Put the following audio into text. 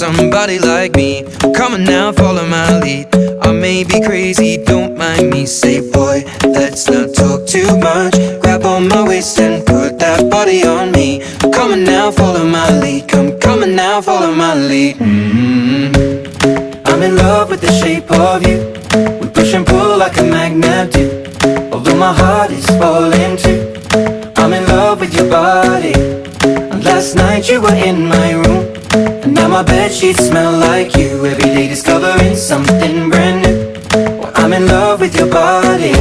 somebody like me. Come on now, follow my lead. I may be crazy, don't mind me. Say boy, let's not talk too much. Grab on my waist and put that body on me. Come on now, follow my lead. Come on now, follow my lead. I'm in love with the shape of you. We push and pull like a magnet do. Although my heart is falling too, I'm in love with your body. And last night you were in my room, and now my bedsheets smell like you. Every day discovering something brand new. Well, I'm in love with your body.